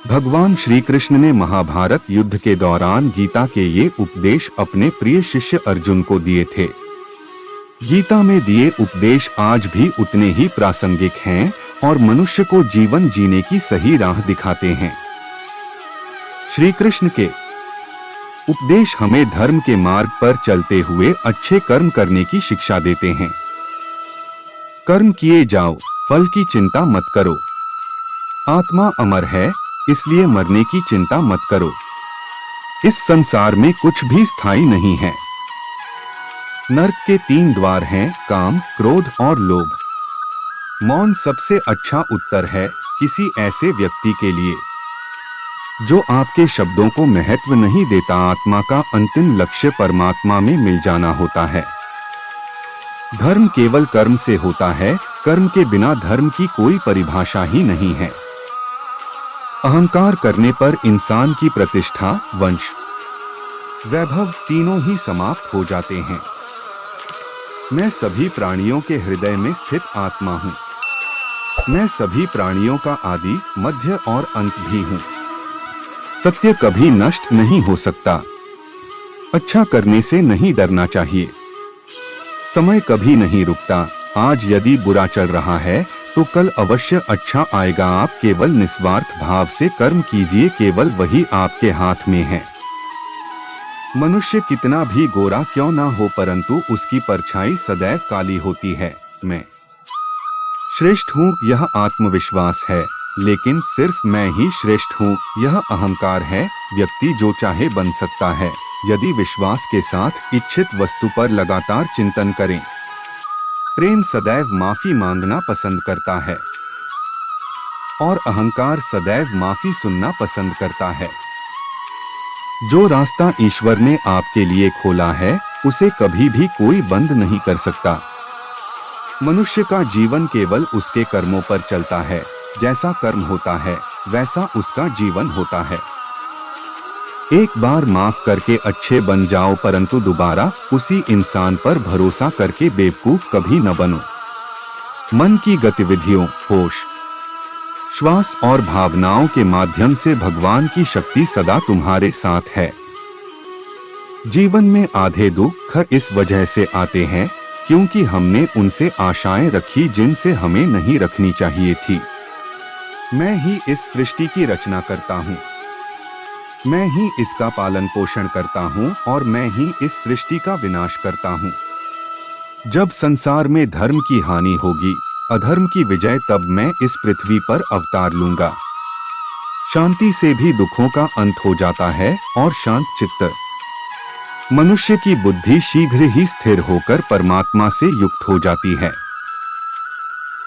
भगवान श्री कृष्ण ने महाभारत युद्ध के दौरान गीता के ये उपदेश अपने प्रिय शिष्य अर्जुन को दिए थे। गीता में दिए उपदेश आज भी उतने ही प्रासंगिक हैं और मनुष्य को जीवन जीने की सही राह दिखाते हैं। श्री कृष्ण के उपदेश हमें धर्म के मार्ग पर चलते हुए अच्छे कर्म करने की शिक्षा देते हैं। कर्म किए जाओ, फल की चिंता मत करो। आत्मा अमर है, इसलिए मरने की चिंता मत करो। इस संसार में कुछ भी स्थायी नहीं है। नर्क के 3 द्वार हैं, काम, क्रोध और लोभ। मौन सबसे अच्छा उत्तर है किसी ऐसे व्यक्ति के लिए जो आपके शब्दों को महत्व नहीं देता। आत्मा का अंतिम लक्ष्य परमात्मा में मिल जाना होता है। धर्म केवल कर्म से होता है, कर्म के बिना धर्म की कोई परिभाषा ही नहीं है। अहंकार करने पर इंसान की प्रतिष्ठा, वंश, वैभव तीनों ही समाप्त हो जाते हैं। मैं सभी प्राणियों के हृदय में स्थित आत्मा हूँ। मैं सभी प्राणियों का आदि, मध्य और अंत भी हूँ। सत्य कभी नष्ट नहीं हो सकता। अच्छा करने से नहीं डरना चाहिए। समय कभी नहीं रुकता। आज यदि बुरा चल रहा है तो कल अवश्य अच्छा आएगा। आप केवल निस्वार्थ भाव से कर्म कीजिए, केवल वही आपके हाथ में है। मनुष्य कितना भी गोरा क्यों ना हो, परंतु उसकी परछाई सदैव काली होती है। मैं श्रेष्ठ हूँ, यह आत्मविश्वास है, लेकिन सिर्फ मैं ही श्रेष्ठ हूँ, यह अहंकार है। व्यक्ति जो चाहे बन सकता है, यदि विश्वास के साथ इच्छित वस्तु पर लगातार चिंतन करें। प्रेम सदैव माफी मांगना पसंद करता है और अहंकार सदैव माफी सुनना पसंद करता है। जो रास्ता ईश्वर ने आपके लिए खोला है, उसे कभी भी कोई बंद नहीं कर सकता। मनुष्य का जीवन केवल उसके कर्मों पर चलता है। जैसा कर्म होता है, वैसा उसका जीवन होता है। एक बार माफ करके अच्छे बन जाओ, परंतु दोबारा उसी इंसान पर भरोसा करके बेवकूफ कभी न बनो। मन की गतिविधियों, होश, श्वास और भावनाओं के माध्यम से भगवान की शक्ति सदा तुम्हारे साथ है। जीवन में आधे दुख इस वजह से आते हैं क्योंकि हमने उनसे आशाएं रखी जिनसे हमें नहीं रखनी चाहिए थी। मैं ही इस सृष्टि की रचना करता हूँ। मैं ही इसका पालन पोषण करता हूँ और मैं ही इस सृष्टि का विनाश करता हूँ। जब संसार में धर्म की हानि होगी, अधर्म की विजय, तब मैं इस पृथ्वी पर अवतार लूंगा। शांति से भी दुखों का अंत हो जाता है और शांत चित्त मनुष्य की बुद्धि शीघ्र ही स्थिर होकर परमात्मा से युक्त हो जाती है।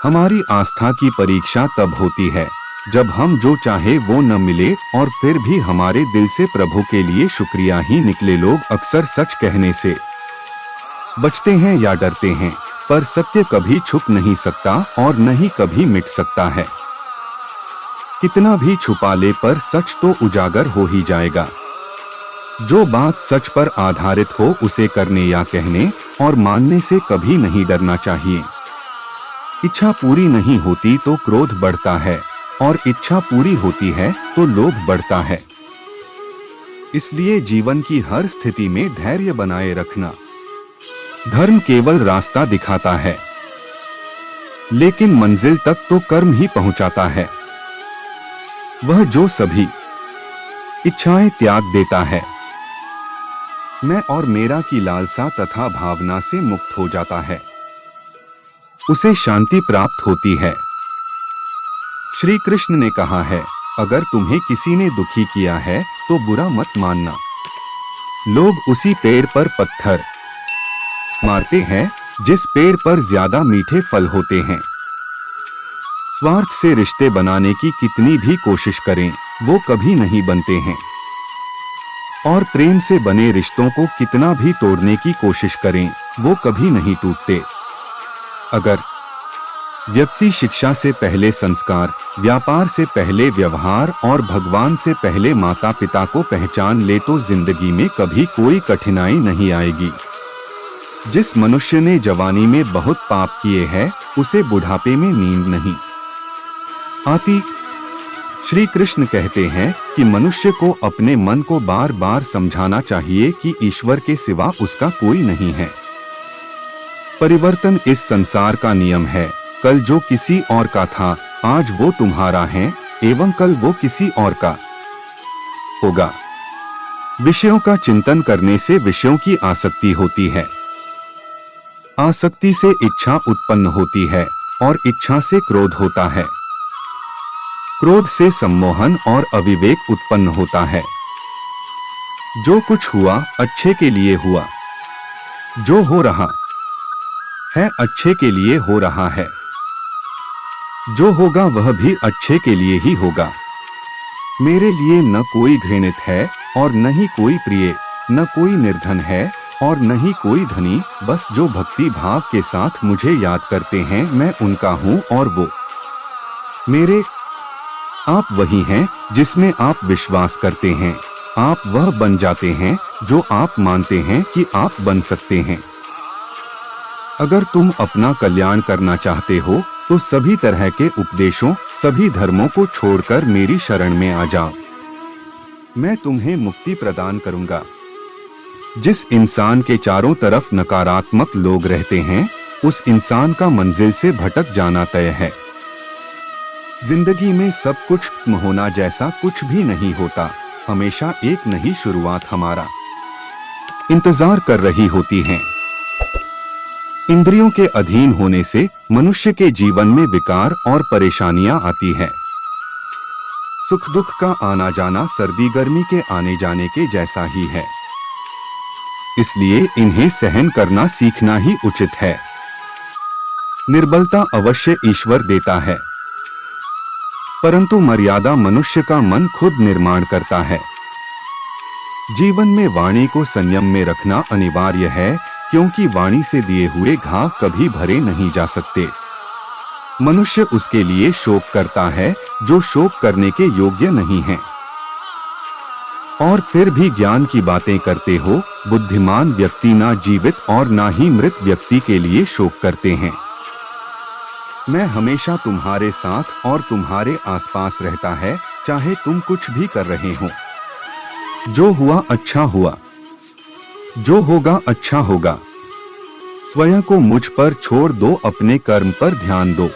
हमारी आस्था की परीक्षा तब होती है जब हम जो चाहे वो न मिले और फिर भी हमारे दिल से प्रभु के लिए शुक्रिया ही निकले। लोग अक्सर सच कहने से बचते हैं या डरते हैं, पर सत्य कभी छुप नहीं सकता और न ही कभी मिट सकता है। कितना भी छुपा ले, पर सच तो उजागर हो ही जाएगा। जो बात सच पर आधारित हो, उसे करने या कहने और मानने से कभी नहीं डरना चाहिए। इच्छा पूरी नहीं होती तो क्रोध बढ़ता है और इच्छा पूरी होती है तो लोभ बढ़ता है। इसलिए जीवन की हर स्थिति में धैर्य बनाए रखना। धर्म केवल रास्ता दिखाता है, लेकिन मंजिल तक तो कर्म ही पहुंचाता है। वह जो सभी इच्छाएं त्याग देता है, मैं और मेरा की लालसा तथा भावना से मुक्त हो जाता है, उसे शांति प्राप्त होती है। श्री कृष्ण ने कहा है, अगर तुम्हें किसी ने दुखी किया है तो बुरा मत मानना। लोग उसी पेड़ पर पत्थर मारते हैं जिस पेड़ पर ज्यादा मीठे फल होते हैं। स्वार्थ से रिश्ते बनाने की कितनी भी कोशिश करें, वो कभी नहीं बनते हैं, और प्रेम से बने रिश्तों को कितना भी तोड़ने की कोशिश करें, वो कभी नहीं टूटते। अगर व्यक्ति शिक्षा से पहले संस्कार, व्यापार से पहले व्यवहार और भगवान से पहले माता पिता को पहचान ले तो जिंदगी में कभी कोई कठिनाई नहीं आएगी। जिस मनुष्य ने जवानी में बहुत पाप किए हैं, उसे बुढ़ापे में नींद नहीं आती। श्री कृष्ण कहते हैं कि मनुष्य को अपने मन को बार बार समझाना चाहिए कि ईश्वर के सिवा उसका कोई नहीं है। परिवर्तन इस संसार का नियम है। कल जो किसी और का था, आज वो तुम्हारा है एवं कल वो किसी और का होगा। विषयों का चिंतन करने से विषयों की आसक्ति होती है। आसक्ति से इच्छा उत्पन्न होती है और इच्छा से क्रोध होता है। क्रोध से सम्मोहन और अविवेक उत्पन्न होता है। जो कुछ हुआ अच्छे के लिए हुआ। जो हो रहा है अच्छे के लिए हो रहा है। जो होगा वह भी अच्छे के लिए ही होगा। मेरे लिए न कोई घृणित है और न ही कोई प्रिय, न कोई निर्धन है और न ही कोई धनी। बस जो भक्ति भाव के साथ मुझे याद करते हैं, मैं उनका हूँ और वो मेरे। आप वही हैं जिसमें आप विश्वास करते हैं। आप वह बन जाते हैं जो आप मानते हैं कि आप बन सकते हैं। अगर तुम अपना कल्याण करना चाहते हो तो सभी तरह के उपदेशों, सभी धर्मों को छोड़कर मेरी शरण में आ जाओ। मैं तुम्हें मुक्ति प्रदान करूंगा। जिस इंसान के चारों तरफ नकारात्मक लोग रहते हैं, उस इंसान का मंजिल से भटक जाना तय है। जिंदगी में सब कुछ खत्म होना जैसा कुछ भी नहीं होता। हमेशा एक नई शुरुआत हमारा इंतजार कर रही होती है। इंद्रियों के अधीन होने से मनुष्य के जीवन में विकार और परेशानियां आती है। सुख दुख का आना जाना सर्दी गर्मी के आने जाने के जैसा ही है। इसलिए इन्हें सहन करना सीखना ही उचित है। निर्बलता अवश्य ईश्वर देता है, परंतु मर्यादा मनुष्य का मन खुद निर्माण करता है। जीवन में वाणी को संयम में रखना अनिवार्य है, क्योंकि वाणी से दिए हुए घाव कभी भरे नहीं जा सकते। मनुष्य उसके लिए शोक करता है जो शोक करने के योग्य नहीं है। और फिर भी ज्ञान की बातें करते हो। बुद्धिमान व्यक्ति ना जीवित और ना ही मृत व्यक्ति के लिए शोक करते हैं। मैं हमेशा तुम्हारे साथ और तुम्हारे आसपास रहता है, चाहे तुम कुछ भी कर रहे हो। जो हुआ अच्छा हुआ, जो होगा अच्छा होगा। स्वयं को मुझ पर छोड़ दो, अपने कर्म पर ध्यान दो।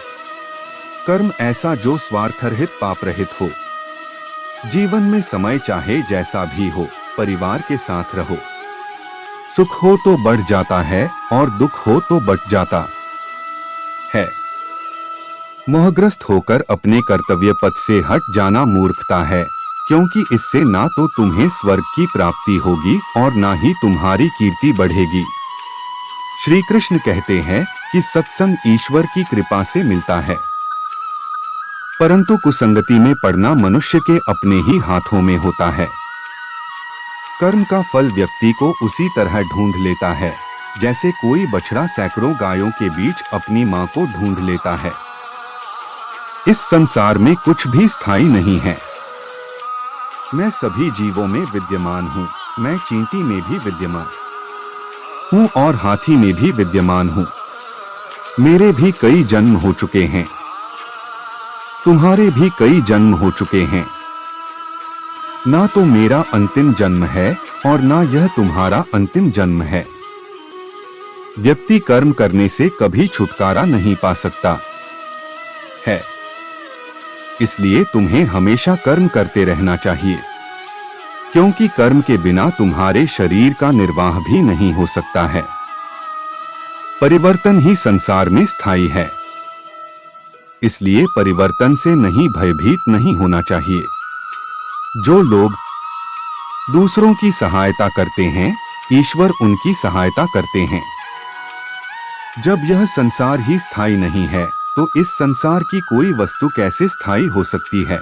कर्म ऐसा जो स्वार्थरहित पाप रहित हो। जीवन में समय चाहे जैसा भी हो, परिवार के साथ रहो। सुख हो तो बढ़ जाता है और दुख हो तो बट जाता है। मोहग्रस्त होकर अपने कर्तव्य पथ से हट जाना मूर्खता है, क्योंकि इससे ना तो तुम्हें स्वर्ग की प्राप्ति होगी और ना ही तुम्हारी कीर्ति बढ़ेगी। श्री कृष्ण कहते हैं कि सत्संग ईश्वर की कृपा से मिलता है, परंतु कुसंगति में पड़ना मनुष्य के अपने ही हाथों में होता है। कर्म का फल व्यक्ति को उसी तरह ढूंढ लेता है जैसे कोई बछड़ा सैकड़ों गायों के बीच अपनी मां को ढूंढ लेता है। इस संसार में कुछ भी स्थायी नहीं है। मैं सभी जीवों में विद्यमान हूँ। मैं चींटी में भी विद्यमान हूँ और हाथी में भी विद्यमान हूँ। मेरे भी कई जन्म हो चुके हैं, तुम्हारे भी कई जन्म हो चुके हैं। ना तो मेरा अंतिम जन्म है और ना यह तुम्हारा अंतिम जन्म है। व्यक्ति कर्म करने से कभी छुटकारा नहीं पा सकता है, इसलिए तुम्हें हमेशा कर्म करते रहना चाहिए, क्योंकि कर्म के बिना तुम्हारे शरीर का निर्वाह भी नहीं हो सकता है। परिवर्तन ही संसार में स्थायी है, इसलिए परिवर्तन से नहीं भयभीत नहीं होना चाहिए। जो लोग दूसरों की सहायता करते हैं, ईश्वर उनकी सहायता करते हैं। जब यह संसार ही स्थायी नहीं है, तो इस संसार की कोई वस्तु कैसे स्थायी हो सकती है।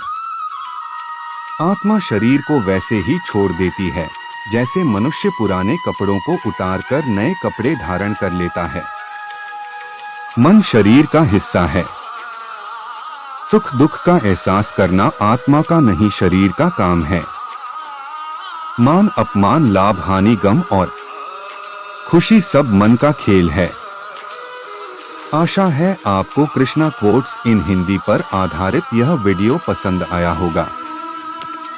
आत्मा शरीर को वैसे ही छोड़ देती है जैसे मनुष्य पुराने कपड़ों को उतारकर नए कपड़े धारण कर लेता है। मन शरीर का हिस्सा है। सुख दुख का एहसास करना आत्मा का नहीं शरीर का काम है। मान अपमान, लाभ हानि, गम और खुशी सब मन का खेल है। आशा है आपको कृष्णा कोट्स इन हिंदी पर आधारित यह वीडियो पसंद आया होगा।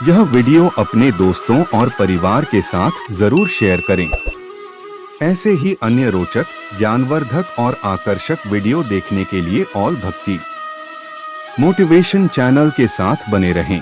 यह वीडियो अपने दोस्तों और परिवार के साथ जरूर शेयर करें। ऐसे ही अन्य रोचक, ज्ञानवर्धक और आकर्षक वीडियो देखने के लिए ऑल भक्ति मोटिवेशन चैनल के साथ बने रहें।